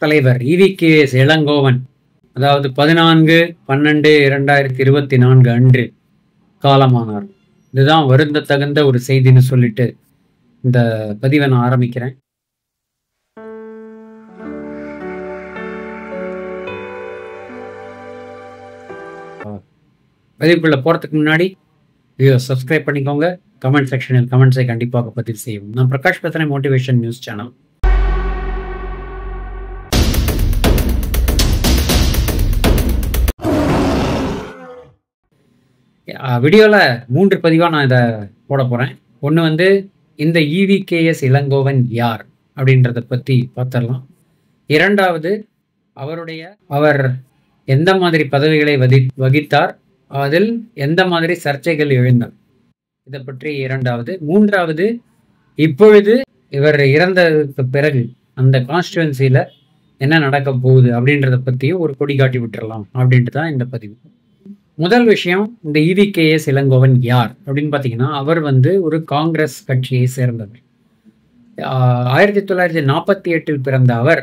தலைவர் ஈவி.கே.எஸ். இளங்கோவன், அதாவது 14/12/2024 அன்று காலமானார். இதுதான் வருந்த தகுந்த ஒரு செய்தின்னு சொல்லிட்டு இந்த பதிவை நான் ஆரம்பிக்கிறேன். பதிவுக்குள்ள போறதுக்கு முன்னாடி சப்ஸ்கிரைப் பண்ணிக்கோங்க. கமெண்ட் செக்ஷனில் கமெண்ட்ஸை கண்டிப்பாக பதிவு செய்யும். நான் பிரகாஷ் பேசுறேன், மோட்டிவேஷன் நியூஸ் சேனல். வீடியோவில் 3 பதிவாக நான் இதை போட போகிறேன். ஒன்று வந்து இந்த ஈவி.கே.எஸ். இளங்கோவன் யார் அப்படின்றத பற்றி பார்த்துடலாம். இரண்டாவது அவர் எந்த மாதிரி பதவிகளை வகித்தார், அதில் எந்த மாதிரி சர்ச்சைகள் எழுந்தன, இதை பற்றி இரண்டாவது. மூன்றாவது, இப்பொழுது இவர் இறந்ததுக்கு பிறகு அந்த கான்ஸ்டிடுவன்சியில் என்ன நடக்க போகுது அப்படின்றத பற்றியும் ஒரு கொடி காட்டி விட்டுறலாம் அப்படின்ட்டு தான் இந்த பதிவு. முதல் விஷயம், இந்த ஈவி.கே.எஸ். இளங்கோவன் யார் அப்படின்னு பார்த்தீங்கன்னா, அவர் வந்து ஒரு காங்கிரஸ் கட்சியை சேர்ந்தவர். 1948 பிறந்த அவர்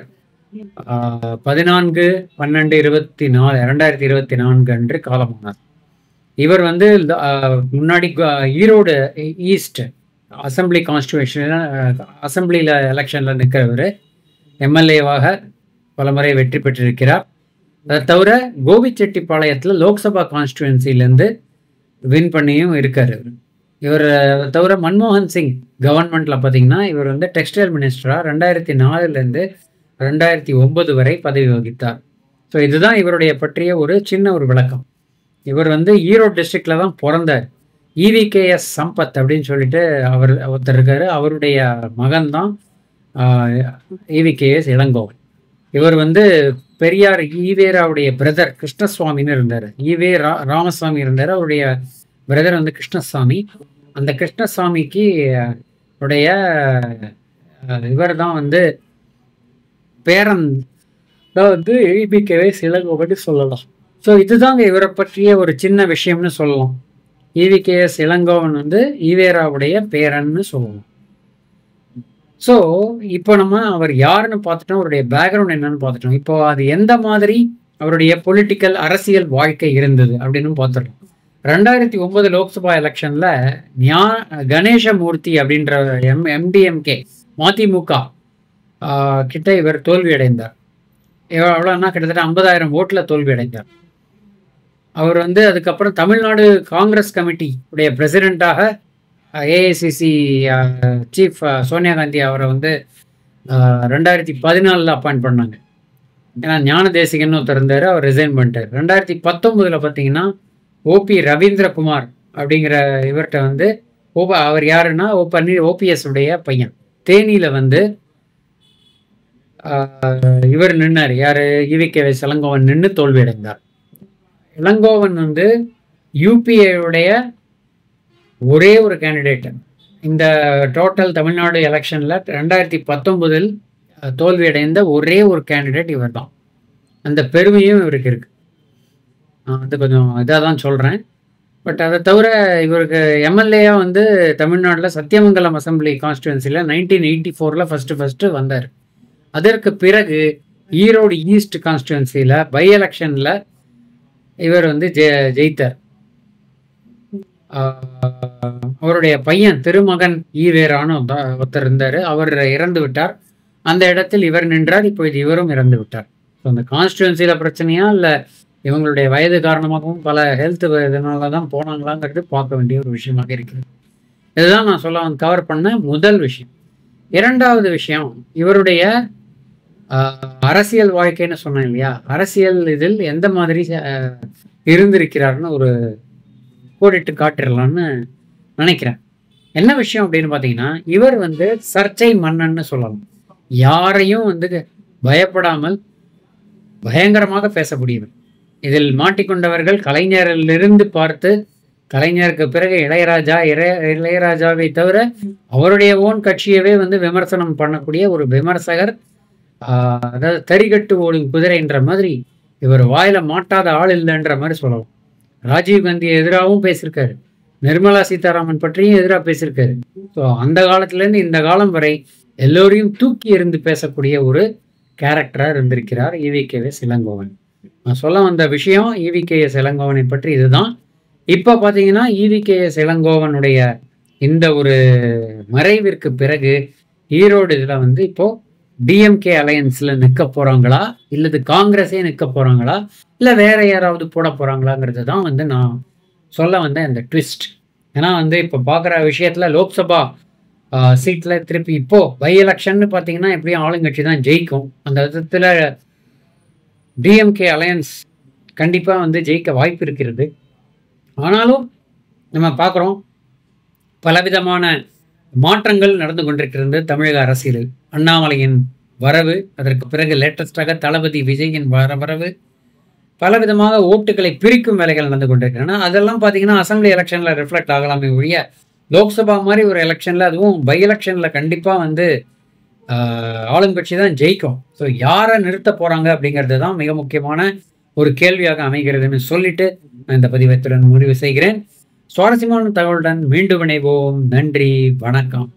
14/12/2024 அன்று காலமானார். இவர் வந்து முன்னாடி ஈரோடு ஈஸ்ட் அசம்பிளி அசம்பிளியில் எலெக்ஷனில் நிற்கிறவர். எம்எல்ஏவாக பலமுறை வெற்றி பெற்றிருக்கிறார். அதை தவிர கோபிச்செட்டிப்பாளையத்தில் லோக்சபா கான்ஸ்டிடுவன்சிலேருந்து வின் பண்ணியும் இருக்கார். இவர் தவிர மன்மோகன் சிங் கவர்மெண்ட்டில் பார்த்தீங்கன்னா இவர் வந்து டெக்ஸ்டைல் மினிஸ்டராக 2004 2009 வரை பதவி வகித்தார். ஸோ இதுதான் இவருடைய பற்றிய ஒரு சின்ன ஒரு விளக்கம். இவர் வந்து ஈரோடு டிஸ்ட்ரிக்டில் தான் பிறந்தார். ஈவி.கே.எஸ். சம்பத் அப்படின்னு சொல்லிட்டு ஒருத்தர் இருக்காரு. அவருடைய மகன் தான் ஈவி.கே.எஸ். இளங்கோவன். இவர் வந்து பெரியார் ஈவேராவுடைய பிரதர் கிருஷ்ணசுவாமின்னு இருந்தார். ராமசாமி இருந்தார். அவருடைய பிரதர் வந்து கிருஷ்ணசாமி. அந்த கிருஷ்ணசாமிக்கு உடைய இவர் தான் வந்து பேரன் தான் வந்து ஈவி.கே.எஸ். இளங்கோவன் சொல்லலாம். ஸோ இதுதாங்க இவரை பற்றிய ஒரு சின்ன விஷயம்னு சொல்லலாம். ஈவி.கே.எஸ். இளங்கோவன் வந்து ஈவேராவுடைய பேரன்னு சொல்லலாம். ஸோ இப்போ நம்ம அவர் யாருன்னு பார்த்துட்டோம், அவருடைய பேக்ரவுண்ட் என்னன்னு பார்த்துட்டோம். இப்போ அது எந்த மாதிரி அவருடைய பொலிட்டிக்கல் அரசியல் வாழ்க்கை இருந்தது அப்படின்னு பார்த்துட்டோம். 2009 லோக்சபா எலெக்ஷனில் கணேசமூர்த்தி அப்படின்ற எம்டிஎம்கே மதிமுக கிட்ட இவர் தோல்வி அடைந்தார். எவ்வளோன்னா கிட்டத்தட்ட 50,000 ஓட்டில் தோல்வி அடைந்தார். அவர் வந்து அதுக்கப்புறம் தமிழ்நாடு காங்கிரஸ் கமிட்டி உடைய பிரசிடெண்ட்டாக ஏஐசிசி சீஃப் சோனியா காந்தி அவரை வந்து 2014 அப்பாயிண்ட் பண்ணாங்க. ஏன்னா ஞான தேசிகன்னு ஒருத்தர் இருந்தார், அவர் ரிசைன் பண்ணிட்டார். 2019 பார்த்தீங்கன்னா ஓபி ரவீந்திரகுமார் அப்படிங்கிற இவர்கிட்ட வந்து அவர் யாருன்னா ஓபிஎஸ் உடைய பையன். தேனியில் வந்து இவர் நின்னார். யார்? ஈவி.கே.எஸ். இளங்கோவன் நின்று தோல்வி அடைந்தார். இளங்கோவன் வந்து யூபிஏடைய ஒரே ஒரு கேண்டிடேட். இந்த டோட்டல் தமிழ்நாடு எலெக்ஷனில் 2019 தோல்வி அடைந்த ஒரே ஒரு கேண்டிடேட் இவர் தான். அந்த பெருமையும் இவருக்கு இருக்கு. அது கொஞ்சம் இதாக தான் சொல்கிறேன். பட் அதை தவிர இவருக்கு எம்எல்ஏயாக வந்து தமிழ்நாட்டில் சத்தியமங்கலம் அசம்பிளி கான்ஸ்டிடுவன்சியில் 1984 ஃபஸ்ட்டு வந்தார். அதற்கு பிறகு ஈரோடு ஈஸ்ட் கான்ஸ்டிடுவன்சியில் பை எலெக்ஷனில் இவர் வந்து ஜெயித்தார். அவருடைய பையன் திருமகன் ஈவேரான்னு ஒருத்தர் இருந்தார். அவர் இறந்து விட்டார். அந்த இடத்தில் இவர் நின்றார். இப்பொழுது இவரும் இறந்து விட்டார். ஸோ அந்த கான்ஸ்டிடுவன்சியில் பிரச்சனையா இல்லை இவங்களுடைய வயது காரணமாகவும் பல ஹெல்த் இதனால தான் போனாங்களாங்கிறது பார்க்க வேண்டிய ஒரு விஷயமாக இருக்கிறது. இதுதான் நான் கவர் பண்ண முதல் விஷயம். இரண்டாவது விஷயம், இவருடைய அரசியல் வாழ்க்கைன்னு சொன்னேன் இல்லையா, அரசியல் இதில் எந்த மாதிரி இருந்திருக்கிறாருன்னு ஒரு கோடிட்டு காட்டிடலான்னு நினைக்கிறேன். என்ன விஷயம் அப்படின்னு பார்த்தீங்கன்னா, இவர் வந்து சர்ச்சை மன்னன்னு சொல்லலாம். யாரையும் வந்து பயப்படாமல் பயங்கரமாக பேசக்கூடியவர். இதில் மாட்டிக்கொண்டவர்கள் கலைஞரிலிருந்து பார்த்து கலைஞருக்கு பிறகு இளையராஜாவை தவிர அவருடைய ஓன் கட்சியவே வந்து விமர்சனம் பண்ணக்கூடிய ஒரு விமர்சகர். அதாவது தறிகட்டு ஓடும் குதிரைன்ற மாதிரி இவர் வாயில மாட்டாத ஆள் இல்லைன்ற மாதிரி சொல்லலாம். ராஜீவ்காந்தி எதிராகவும் பேசியிருக்காரு, நிர்மலா சீதாராமன் பற்றியும் எதிராக பேசியிருக்காரு. ஸோ அந்த காலத்துலேருந்து இந்த காலம் வரை எல்லோரையும் தூக்கி எறிந்து பேசக்கூடிய ஒரு கேரக்டராக இருந்திருக்கிறார் ஈவிகேஎஸ் இளங்கோவன். நான் சொல்ல வந்த விஷயம் ஈவிகேஎஸ் இளங்கோவனை பற்றி இதுதான். இப்போ பார்த்தீங்கன்னா ஈவிகேஎஸ் இளங்கோவனுடைய இந்த ஒரு மறைவிற்கு பிறகு ஈரோடு இதில் வந்து இப்போ டிஎம்கே அலையன்ஸில் நிற்க போகிறாங்களா, இல்லது காங்கிரஸே நிற்க போகிறாங்களா, இல்லை வேற யாராவது போட போகிறாங்களாங்கிறது தான் வந்து நான் சொல்ல வந்த இந்த ட்விஸ்ட். ஏன்னா வந்து இப்போ பார்க்குற விஷயத்தில் லோக்சபா சீட்டில் திருப்பி இப்போ பை எலெக்ஷன் பார்த்தீங்கன்னா எப்படியும் ஆளுங்கட்சி தான் ஜெயிக்கும். அந்த விதத்தில் டிஎம்கே அலையன்ஸ் கண்டிப்பாக வந்து ஜெயிக்க வாய்ப்பு இருக்கிறது. ஆனாலும் நம்ம பார்க்குறோம் பலவிதமான மாற்றங்கள் நடந்து கொண்டிருக்கிறது தமிழக அரசியலில். அண்ணாமலையின் வரவு, அதற்கு பிறகு லேட்டஸ்டாக தளபதி விஜயின் வரவு, பலவிதமாக ஓட்டுகளை பிரிக்கும் வேலைகள் நடந்து கொண்டிருக்கின்றன. அதெல்லாம் பார்த்தீங்கன்னா அசம்பிளி எலெக்ஷனில் ரிஃப்ளெக்ட் ஆகலாமே ஒழிய லோக்சபா மாதிரி ஒரு எலெக்ஷனில், அதுவும் பை எலெக்ஷனில் கண்டிப்பாக வந்து ஆளுங்கட்சி தான் ஜெயிக்கும். ஸோ யாரை நிறுத்த போகிறாங்க அப்படிங்கிறது தான் மிக முக்கியமான ஒரு கேள்வியாக அமைகிறதுன்னு சொல்லிட்டு நான் இந்த பதிவத்துடன் முடிவு செய்கிறேன். சுவாரஸ்யமான தகவலுடன் மீண்டும் இணைவோம். நன்றி, வணக்கம்.